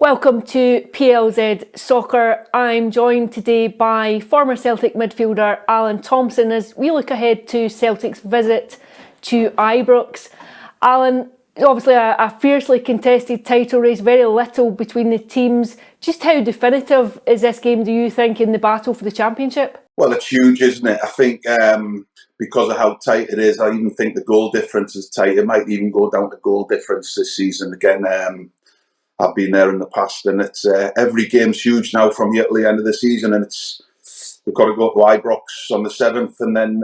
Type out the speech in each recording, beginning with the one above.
Welcome to PLZ Soccer. I'm joined today by former Celtic midfielder Alan Thompson as we look ahead to Celtic's visit to Ibrox. Alan, obviously a fiercely contested title race, very little between the teams. Just how definitive is this game, do you think, in the battle for the championship? Well, it's huge, isn't it? I think because of how tight it is, I even think the goal difference is tight. It might even go down to goal difference this season. Again, I've been there in the past, and it's every game's huge now from here to the end of the season, and we've got to go to Ibrox on the 7th, and then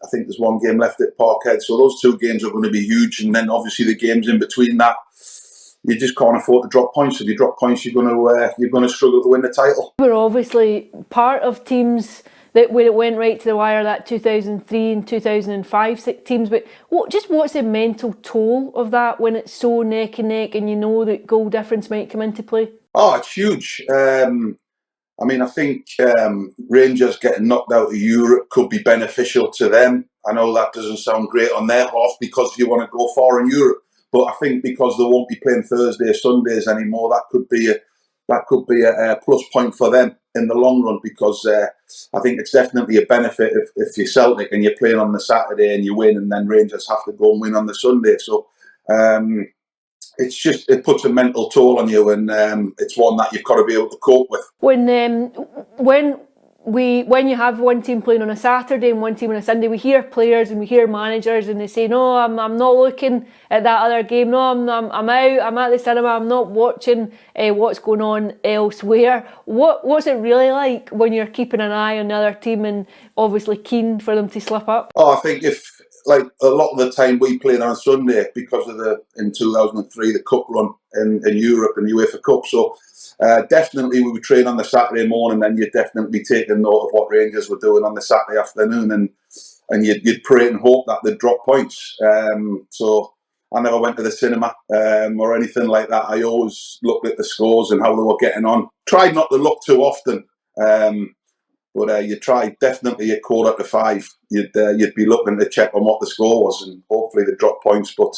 I think there's one game left at Parkhead. So those two games are going to be huge, and then obviously the games in between that, you just can't afford to drop points. If you drop points, you're going to struggle to win the title. We're obviously part of teams that where it went right to the wire, that 2003 and 2005 teams, but what's the mental toll of that when it's so neck and neck and you know that goal difference might come into play? Oh, it's huge. I think Rangers getting knocked out of Europe could be beneficial to them. I know that doesn't sound great on their half because you want to go far in Europe, but I think because they won't be playing Thursdays, Sundays anymore, that could be a plus point for them in the long run, because I think it's definitely a benefit if you're Celtic and you're playing on the Saturday and you win, and then Rangers have to go and win on the Sunday. So it puts a mental toll on you, and it's one that you've got to be able to cope with. When you have one team playing on a Saturday and one team on a Sunday, we hear players and we hear managers and they say, "No, I'm not looking at that other game. No, I'm out. I'm at the cinema. I'm not watching what's going on elsewhere." What's it really like when you're keeping an eye on the other team and obviously keen for them to slip up? Oh, I think like a lot of the time we played on Sunday because of in 2003 the cup run in Europe and UEFA Cup. So definitely we would train on the Saturday morning, and you'd definitely be taking note of what Rangers were doing on the Saturday afternoon, and you'd pray and hope that they'd drop points. So I never went to the cinema or anything like that. I always looked at the scores and how they were getting on. Tried not to look too often. But you try definitely at 4:45. You'd be looking to check on what the score was, and hopefully they drop points. But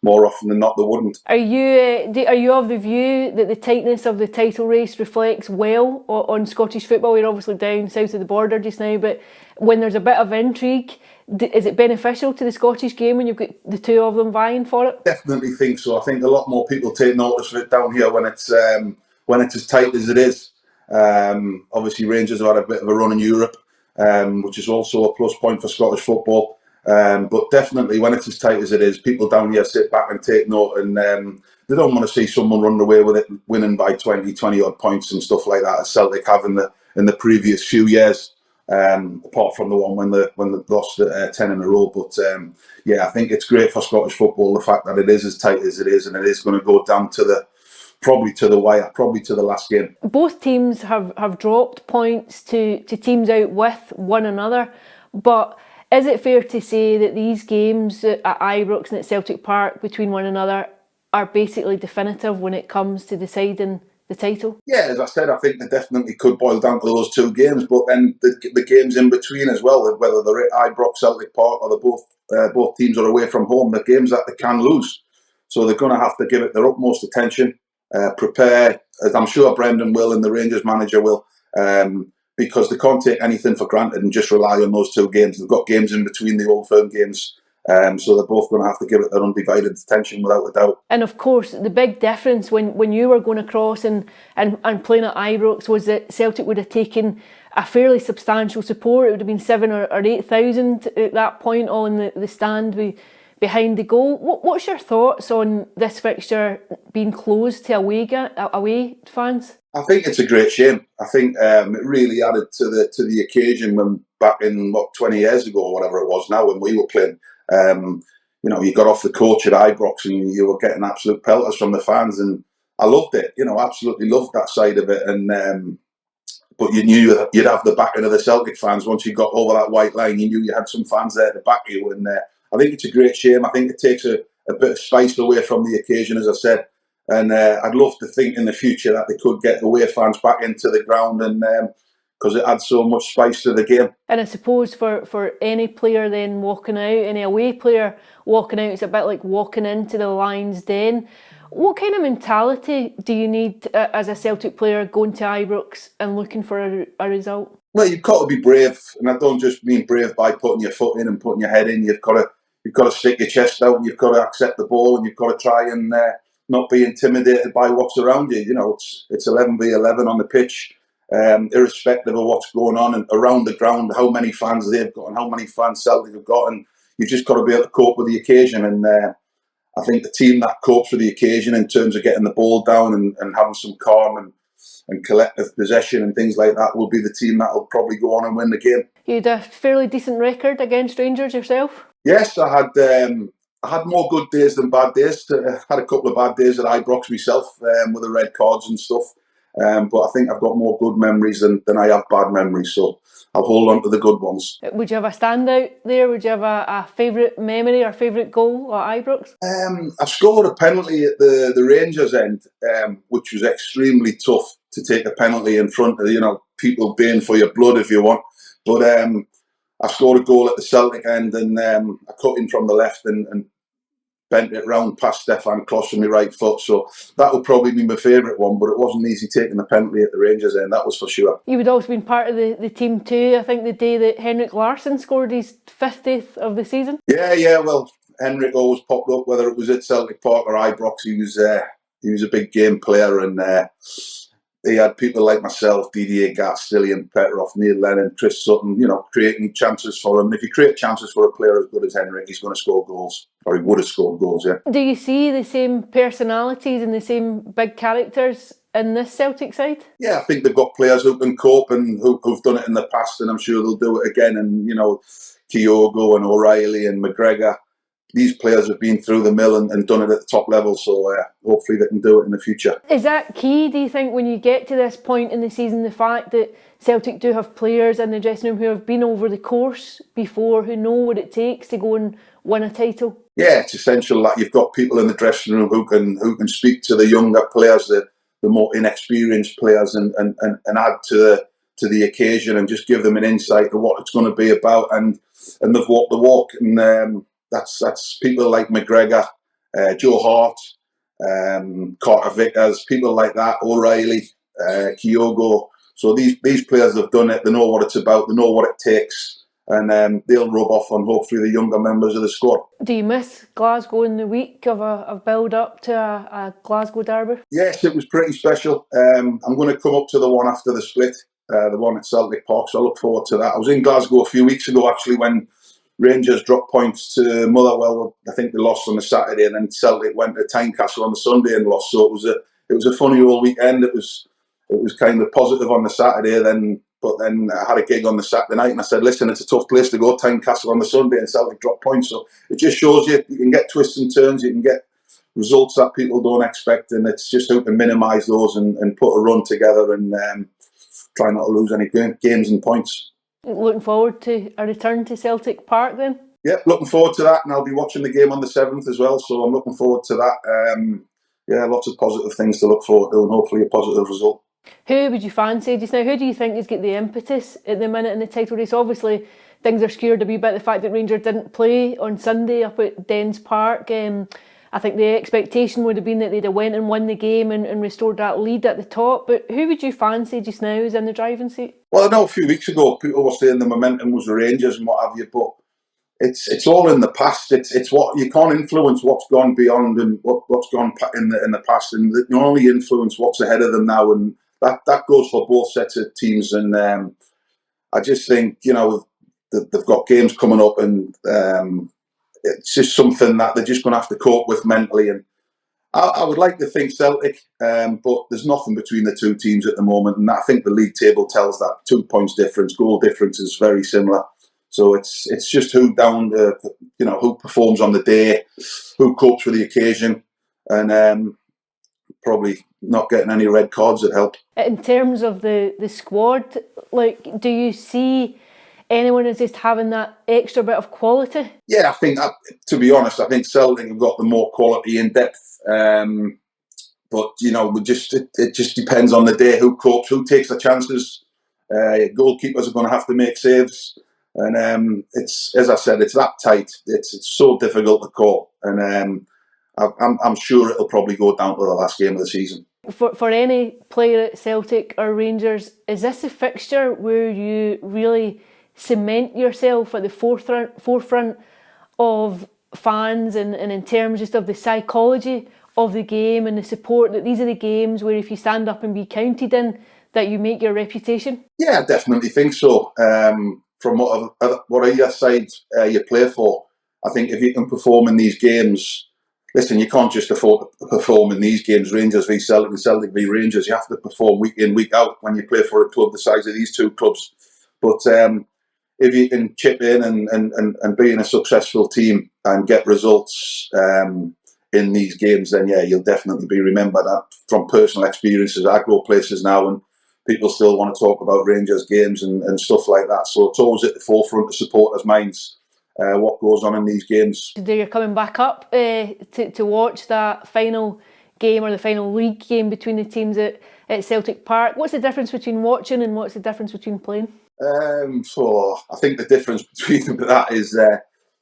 more often than not, they wouldn't. Are you of the view that the tightness of the title race reflects well on Scottish football? We're obviously down south of the border just now, but when there's a bit of intrigue, is it beneficial to the Scottish game when you've got the two of them vying for it? Definitely think so. I think a lot more people take notice of it down here when it's as tight as it is. Obviously, Rangers have had a bit of a run in Europe, which is also a plus point for Scottish football. But definitely, when it's as tight as it is, people down here sit back and take note, and they don't want to see someone run away with it, winning by 20 odd points and stuff like that, as Celtic have in the previous few years. Apart from the one when they lost 10 in a row. But I think it's great for Scottish football, the fact that it is as tight as it is, and it is going to go down to probably to the wire, probably to the last game. Both teams have dropped points to teams out with one another, but is it fair to say that these games at Ibrox and at Celtic Park between one another are basically definitive when it comes to deciding the title? Yeah, as I said, I think they definitely could boil down to those two games, but then the games in between as well, whether they're at Ibrox, Celtic Park, or both teams are away from home, the games that they can lose. So they're going to have to give it their utmost attention. Prepare, as I'm sure Brendan will and the Rangers manager will, because they can't take anything for granted and just rely on those two games. They've got games in between the Old Firm games, so they're both going to have to give it their undivided attention without a doubt. And of course, the big difference when you were going across and playing at Ibrox was that Celtic would have taken a fairly substantial support. It would have been 7,000 or 8,000 at that point, all in the stand behind the goal. What's your thoughts on this fixture being closed to away fans? I think it's a great shame. I think it really added to the occasion when back in 20 years ago or whatever it was now when we were playing. You got off the coach at Ibrox and you were getting absolute pelters from the fans, and I loved it. Absolutely loved that side of it. And but you knew you'd have the backing of the Celtic fans once you got over that white line. You knew you had some fans there to back you, and I think it's a great shame. I think it takes a bit of spice away from the occasion, as I said. And I'd love to think in the future that they could get away fans back into the ground, and because it adds so much spice to the game. And I suppose for any player then walking out, any away player walking out, it's a bit like walking into the Lions' Den. What kind of mentality do you need as a Celtic player going to Ibrox and looking for a result? Well, you've got to be brave, and I don't just mean brave by putting your foot in and putting your head in. You've got to stick your chest out, and you've got to accept the ball, and you've got to try and not be intimidated by what's around you. You know, it's 11v11 on the pitch, irrespective of what's going on and around the ground, how many fans they've got and how many fans Celtic have got, and you've just got to be able to cope with the occasion. And I think the team that copes with the occasion in terms of getting the ball down and having some calm and collective possession and things like that will be the team that will probably go on and win the game. You had a fairly decent record against Rangers yourself? Yes, I had more good days than bad days. I had a couple of bad days at Ibrox myself with the red cards and stuff. But I think I've got more good memories than I have bad memories. So I'll hold on to the good ones. Would you have a standout there? Would you have a favourite memory or favourite goal at Ibrox? I scored a penalty at the Rangers end, which was extremely tough to take a penalty in front of people baying for your blood if you want. But I scored a goal at the Celtic end, and I cut in from the left and bent it round past Stefan Kloss with my right foot. So that would probably be my favourite one, but it wasn't easy taking the penalty at the Rangers end, that was for sure. You would also been part of the team too, I think, the day that Henrik Larsson scored his 50th of the season. Yeah, well, Henrik always popped up, whether it was at Celtic Park or Ibrox. He was a big game player, and he had people like myself, Didier Gart-Stillian, Petrov, Neil Lennon, Chris Sutton, creating chances for him. And if you create chances for a player as good as Henrik, he's going to score goals, or he would have scored goals, yeah. Do you see the same personalities and the same big characters in this Celtic side? Yeah, I think they've got players who can cope and who've done it in the past, and I'm sure they'll do it again. And, Kyogo and O'Reilly and McGregor, these players have been through the mill and done it at the top level, so hopefully they can do it in the future. Is that key, do you think, when you get to this point in the season, the fact that Celtic do have players in the dressing room who have been over the course before, who know what it takes to go and win a title? Yeah, it's essential that you've got people in the dressing room who can speak to the younger players, the more inexperienced players, and add to the occasion and just give them an insight of what it's going to be about, and they've walked the walk, and that's people like McGregor, Joe Hart, Carter Vickers, people like that, O'Reilly, Kyogo. So these players have done it. They know what it's about. They know what it takes, and they'll rub off on hopefully the younger members of the squad. Do you miss Glasgow in the week of a build up to a Glasgow derby? Yes, it was pretty special. I'm going to come up to the one after the split, the one at Celtic Park. So I look forward to that. I was in Glasgow a few weeks ago actually when Rangers dropped points to Motherwell. I think they lost on the Saturday, and then Celtic went to Tynecastle on the Sunday and lost. So it was a funny old weekend. It was kind of positive on the Saturday, but then I had a gig on the Saturday night, and I said, "Listen, it's a tough place to go, Tynecastle on the Sunday, and Celtic dropped points." So it just shows you can get twists and turns, you can get results that people don't expect, and it's just how to minimise those and put a run together and try not to lose any games and points. Looking forward to a return to Celtic Park then? Yeah, looking forward to that, and I'll be watching the game on the 7th as well, so I'm looking forward to that. Lots of positive things to look forward to, and hopefully a positive result. Who would you fancy just now? Who do you think has got the impetus at the minute in the title race? Obviously, things are skewed a wee bit. The fact that Rangers didn't play on Sunday up at Dens Park. I think the expectation would have been that they'd have went and won the game and restored that lead at the top. But who would you fancy just now is in the driving seat? Well, I know a few weeks ago people were saying the momentum was the Rangers and what have you, but it's all in the past. It's what you can't influence what's gone beyond and what's gone in the past, and you only influence what's ahead of them now, and that goes for both sets of teams. And I just think they've got games coming up, and it's just something that they're just going to have to cope with mentally. And I would like to think Celtic, but there's nothing between the two teams at the moment, and I think the league table tells that 2 points difference, goal difference is very similar. So it's just who performs on the day, who copes with the occasion, and probably not getting any red cards would help. In terms of the squad, do you see anyone as just having that extra bit of quality? Yeah, I think that, to be honest, I think Celtic have got the more quality in depth. But it just depends on the day, who copes, who takes the chances. Goalkeepers are going to have to make saves, and it's, as I said, it's that tight. It's so difficult to call, and I'm sure it'll probably go down to the last game of the season. For any player at Celtic or Rangers, is this a fixture where you really cement yourself at the forefront of fans and in terms just of the psychology of the game and the support, that these are the games where if you stand up and be counted in, that you make your reputation? Yeah, I definitely think so. From whatever side you play for, I think if you can perform in these games, listen, you can't just afford to perform in these games, Rangers v Celtic and Celtic v Rangers. You have to perform week in, week out when you play for a club the size of these two clubs. But if you can chip in and be in a successful team and get results in these games, then yeah, you'll definitely be remembered. From personal experiences, I go places now and people still want to talk about Rangers games and stuff like that. So it's always at the forefront of supporters' minds what goes on in these games. Today you're coming back up to watch that final game or the final league game between the teams at Celtic Park. What's the difference between watching and what's the difference between playing? So I think the difference between that is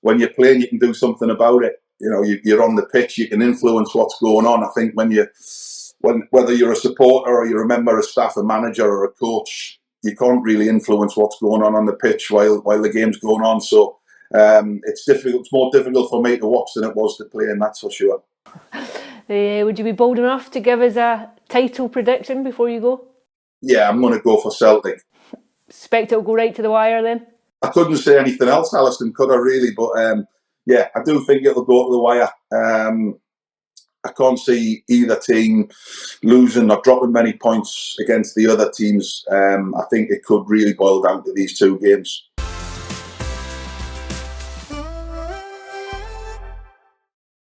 when you're playing, you can do something about it. You know, you're on the pitch, you can influence what's going on. I think whether you're a supporter or you're a member of staff, a manager or a coach, you can't really influence what's going on the pitch while the game's going on. So it's difficult. It's more difficult for me to watch than it was to play, and that's for sure. Would you be bold enough to give us a title prediction before you go? Yeah, I'm going to go for Celtic. Expect it'll go right to the wire then? I couldn't say anything else, Alison, could I really? But yeah, I do think it'll go to the wire. I can't see either team losing or dropping many points against the other teams. I think it could really boil down to these two games.